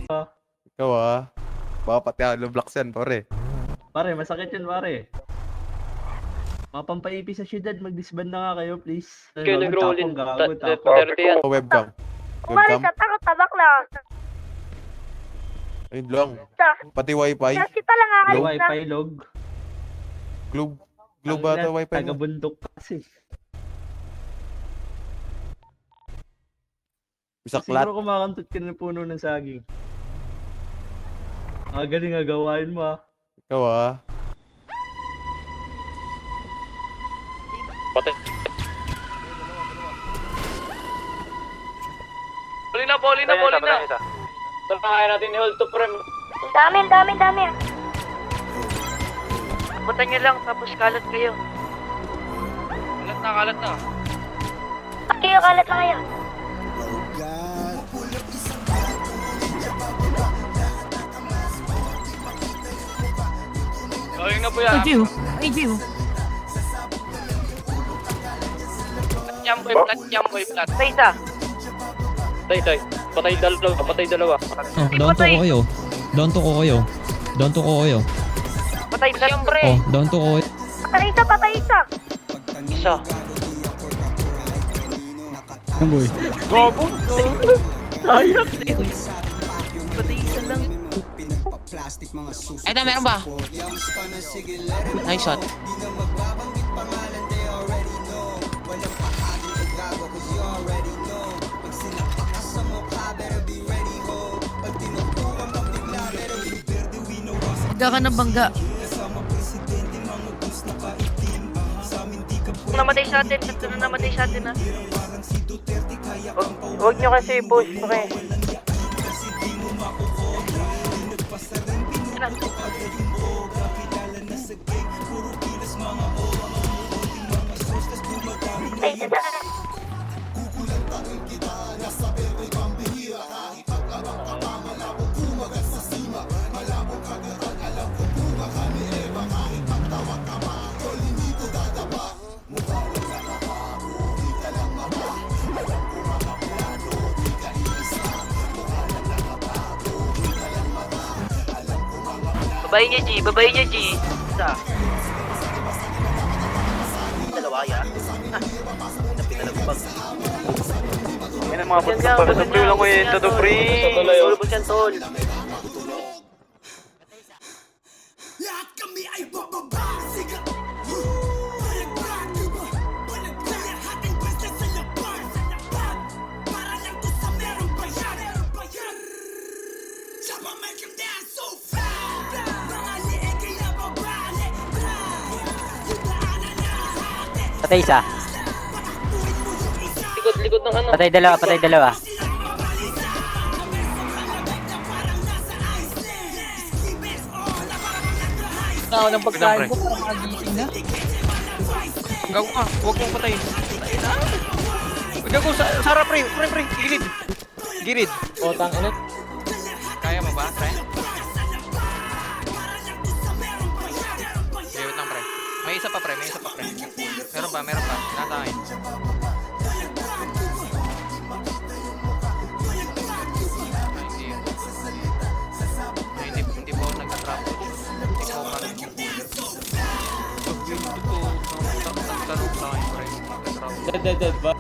pa. Ikaw baka pati hollow blocks yan, pare. Pare, masakit yan, pare. Mga pampaipi sa syudad, mag-disband na nga kayo, please. Kayo nag-rollin. Gago, tapo. 30 yan. Webcam. Umalis Webcam. at ako, tabak lang. Ayun lang. Sa, Pati wifi. kasi lang May aalis na. wifi log. Globe. Globe ba ito wifi mo? Taga-bundok kasi. Bisaklat. Siguro kumakantot ka ng puno ng saging. Galing nga gawain mo Ikaw Patay. Boli na. Saan pa kaya natin i-hold to prem? Dami. Butan nyo lang, tapos kalat kayo. Kalat na. Kayo, kalat lang kayo. Gawin na po yan. I do. Plat boy. Sa isa. Tay. Patay dalawa. Oh, down to ko kayo. Patay na lang, pre. Oh, down to ko. Patay isa. Isa. Gobo! Sayang! Patay isa lang. Eto, meron ba? Nice shot. Bangga ka ng bangga. Namatay sa atin. Ito na namatay sa atin, ha. Huwag nyo kasi push, pre. Babayin niya, G. Isa. Dalawa, yan. Napinalagbag. Yan ang mga putok para sa pre lang ko yun. Todo pre. Tulubos yan, tol. Lahat kami ay bababa. Siga. Walang hating basta sa laban. Para lang to sa merong bayan. Shabang make him dance so fast. Mga liig kaya babali. Patay isa. Likod ng ano. Patay dalawa. Ako ng pagkain ko para magising na. Gago ka. Huwag mong patayin. Gago. Sara pre. Gilid. O, ina. Kaya mo ba, pre? Wait lang, pre. May isa pa, pre. Meron pa. Nasa akin. Hindi po ako nagka-trap. Hindi po parang nagtanong sa akin, pre. Nagka-trap. Dead ba?